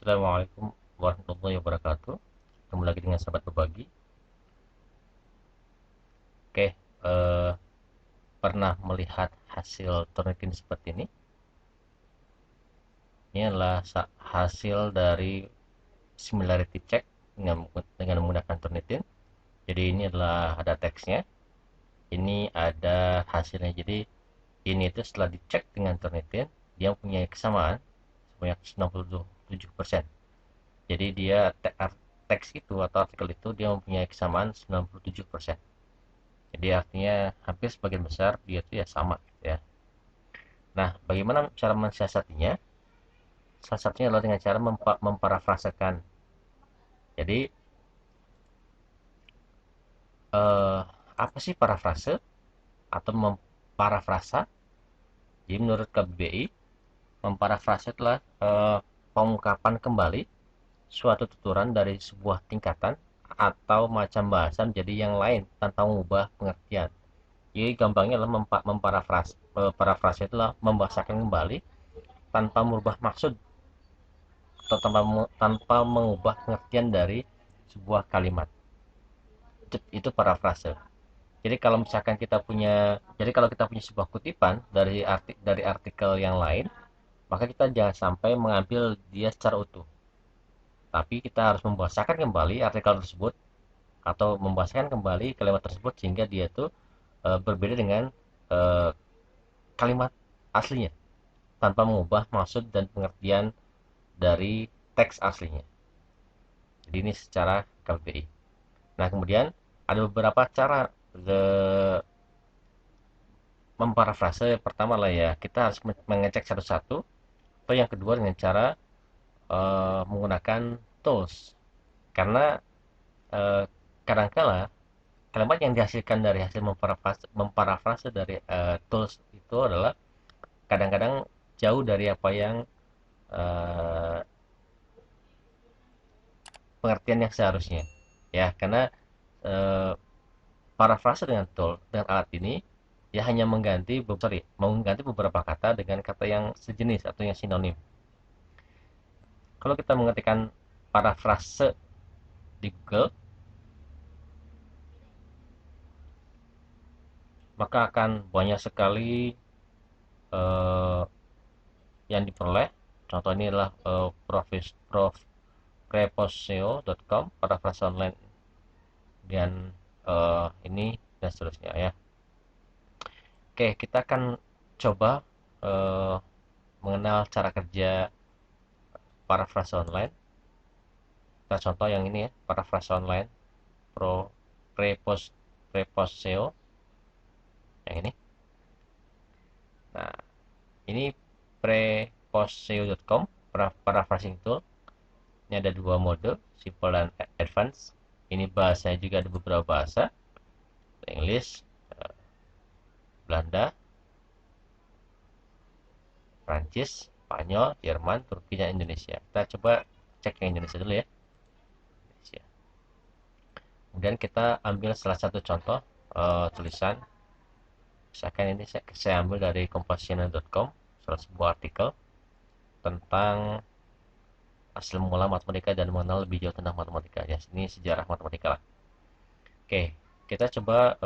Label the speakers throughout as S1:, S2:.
S1: Assalamualaikum warahmatullahi wabarakatuh. Ketemu lagi dengan sahabat berbagi. Oke, pernah melihat hasil Turnitin seperti ini? Ini adalah hasil dari similarity check dengan menggunakan Turnitin. Jadi ini adalah ada teksnya. Ini ada hasilnya. Jadi ini itu setelah dicek dengan Turnitin, dia punya kesamaan sebanyak 97%. Jadi dia teks itu atau artikel itu dia mempunyai kesamaan 97%. Jadi artinya hampir sebagian besar dia itu ya sama gitu ya. Nah, bagaimana cara mensiasatinya? Salah satunya adalah dengan cara memparafrasekan. Jadi apa sih parafrase atau memparafrasa? Jadi menurut KBBI, memparafrase adalah pengungkapan kembali suatu tuturan dari sebuah tingkatan atau macam bahasa menjadi yang lain tanpa mengubah pengertian. Jadi gampangnya adalah memparafrase. Parafrase itulah membahasakan kembali tanpa merubah maksud atau tanpa mengubah pengertian dari sebuah kalimat. Itu parafrase. Jadi kalau misalkan kalau kita punya sebuah kutipan dari artikel yang lain, maka kita jangan sampai mengambil dia secara utuh. Tapi kita harus membahasakan kembali artikel tersebut atau membahasakan kembali kalimat tersebut sehingga dia itu berbeda dengan e, kalimat aslinya tanpa mengubah maksud dan pengertian dari teks aslinya. Jadi ini secara KBBI. Nah, kemudian ada beberapa cara memparafrase. Pertama lah ya, kita harus mengecek satu-satu. Atau yang kedua dengan cara menggunakan tools. Karena uh, kadangkala kalimat yang dihasilkan dari hasil memparafrase dari tools itu adalah kadang-kadang jauh dari apa yang uh, pengertian yang seharusnya. Ya, karena uh, parafrase dengan alat ini ya hanya mengganti beberapa kata dengan kata yang sejenis atau yang sinonim. Kalau kita mengetikkan parafrase di Google, maka akan banyak sekali eh, yang diperoleh. Contoh ini adalah preposeo.com, parafrase online, dan ini dan seterusnya ya. Oke, kita akan coba eh, mengenal cara kerja parafrase online. Kita contoh yang ini ya, parafrase online pro preposeo yang ini. Nah, ini preposeo.com paraphrasing tool. Ini ada dua mode, simple dan advance. Ini bahasanya juga ada beberapa bahasa, English, Belanda, Prancis, Spanyol, Jerman, Turki, dan Indonesia. Kita coba cek yang Indonesia dulu ya. Indonesia. Kemudian kita ambil salah satu contoh tulisan. Misalkan ini saya ambil dari compassionate.com, salah sebuah artikel tentang asal mula matematika dan mengenal lebih jauh tentang matematika. Ya, ini sejarah matematika lah. Oke, kita coba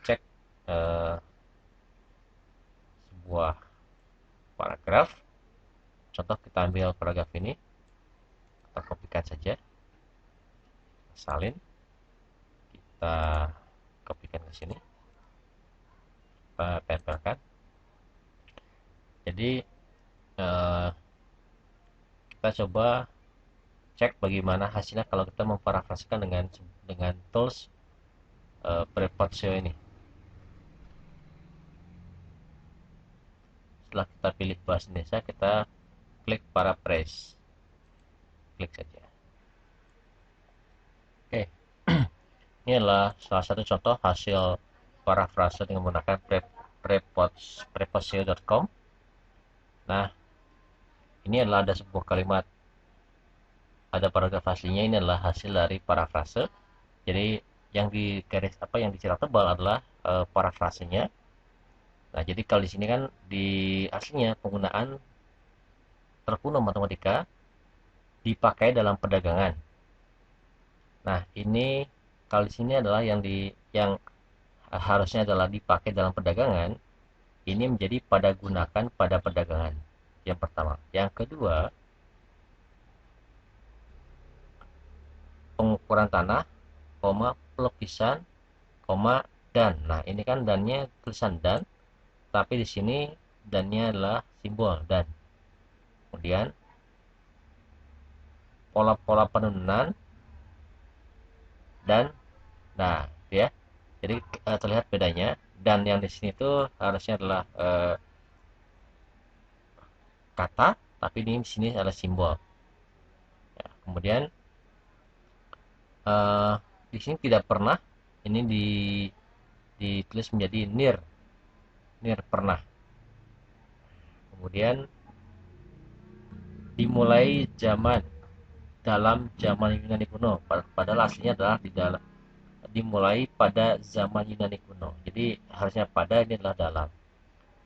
S1: cek uh, sebuah paragraf. Contoh kita ambil paragraf ini, kita kopikan saja, salin, kita kopikan ke sini, kita tempelkan. Jadi kita coba cek bagaimana hasilnya kalau kita memparafraskan dengan tools Prepotio ini. Setelah kita pilih bahasa Indonesia, kita klik paraphrase, klik saja. Oke, ini adalah salah satu contoh hasil parafrase dengan menggunakan preposio.com. Nah, ini adalah ada sebuah kalimat, ada paragraf aslinya. Ini adalah hasil dari parafrase. Jadi yang dicetak tebal adalah parafrasenya. Nah, jadi kalau di sini kan di aslinya penggunaan terkuno matematika dipakai dalam perdagangan. Nah, ini kalau di sini adalah yang harusnya adalah dipakai dalam perdagangan, ini menjadi pada gunakan pada perdagangan. Yang pertama. Yang kedua, pengukuran tanah, pelepisan, dan. Nah, ini kan dannya tulisan dan, tapi di sini dannya adalah simbol dan. Kemudian pola-pola penurunan dan, nah, ya. Jadi terlihat bedanya. Dan yang di sini tuh harusnya adalah kata, tapi di sini adalah simbol. Ya, kemudian eh, di sini tidak pernah ini ditulis menjadi nir pernah. Kemudian dimulai dalam zaman Yunani kuno, padahal aslinya adalah dimulai pada zaman Yunani kuno. Jadi harusnya pada, ini adalah dalam.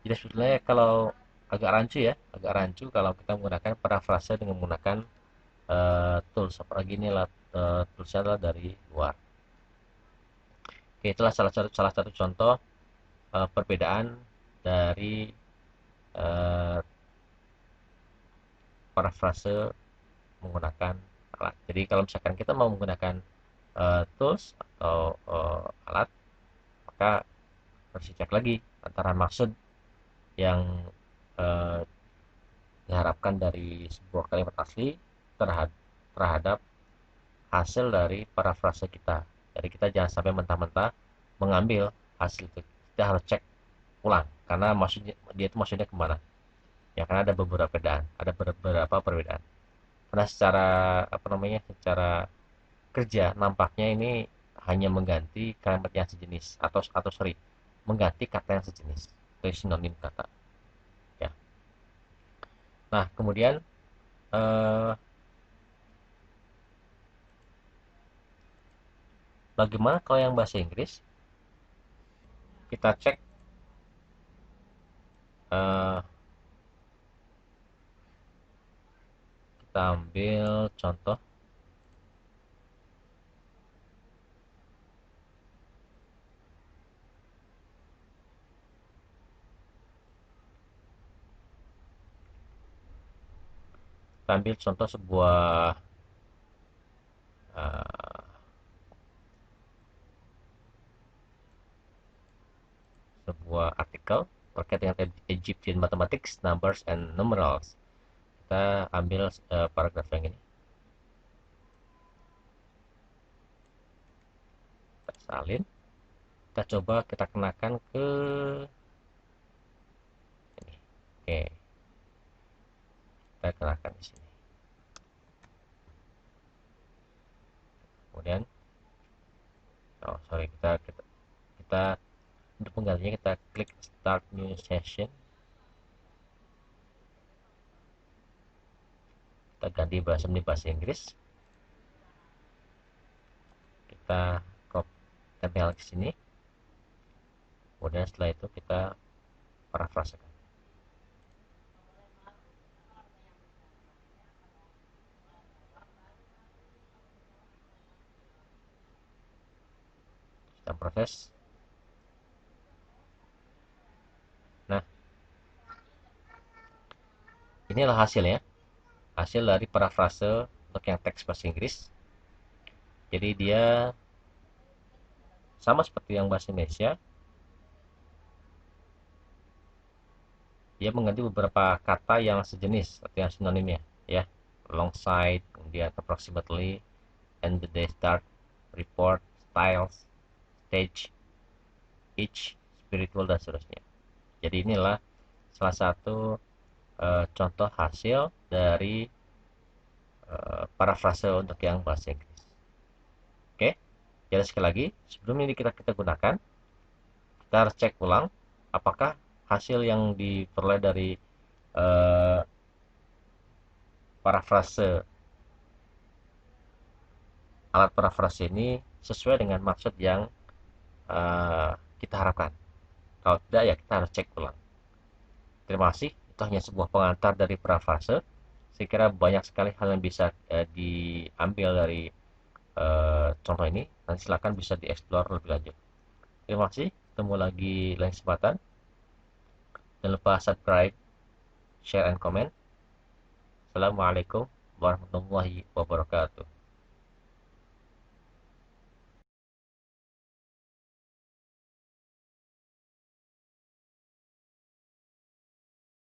S1: Jadi sebetulnya kalau agak rancu kalau kita menggunakan parafrase dengan menggunakan tools, apalagi ini adalah toolsnya adalah dari luar. Oke, itulah salah satu contoh perbedaan dari uh, parafrase menggunakan alat. Jadi kalau misalkan kita mau menggunakan tools atau alat, maka harus dicek lagi antara maksud yang eh, diharapkan dari sebuah kalimat asli terhadap hasil dari parafrase kita. Jadi kita jangan sampai mentah-mentah mengambil hasil itu. Kita harus cek ulang karena maksudnya kemana. Ya, karena ada beberapa perbedaan. Karena secara kerja nampaknya ini hanya mengganti kalimat yang sejenis atau mengganti kata yang sejenis, itu sinonim kata, ya. Nah, kemudian eh, bagaimana kalau yang bahasa Inggris? Kita cek, eh, kita ambil contoh. Kita ambil contoh eh, sebuah artikel terkait dengan Egyptian Mathematics, Numbers and Numerals. Kita ambil paragraf yang ini. Kita salin. Kita coba kita kenakan ke ini. Oke, kita kenakan di sini. Kemudian, kita untuk penggantinya kita klik Start New Session. Kita ganti bahasa menjadi bahasa Inggris. Kita tempel ke sini. Kemudian setelah itu kita parafrasekan. Kita proses. Nah, inilah hasilnya. Hasil dari parafrase untuk yang teks bahasa Inggris. Jadi dia sama seperti yang bahasa Indonesia. Dia mengganti beberapa kata yang sejenis atau yang sinonimnya, ya. Alongside, kemudian approximately, and the day start, report, styles, stage, each, spiritual, dan seterusnya. Jadi inilah salah satu contoh hasil dari parafrase untuk yang bahasa Inggris. Oke, jadi sekali lagi sebelum ini kita gunakan, kita harus cek ulang apakah hasil yang diperoleh dari parafrase alat parafrase ini sesuai dengan maksud yang kita harapkan. Kalau tidak, ya kita harus cek ulang. Terima kasih. Itu hanya sebuah pengantar dari parafrase. Saya kira banyak sekali hal yang bisa diambil dari contoh ini. Nanti silakan bisa dieksplor lebih lanjut. Terima kasih. Ketemu lagi lain kesempatan. Jangan lupa subscribe, share, and comment. Assalamualaikum warahmatullahi wabarakatuh.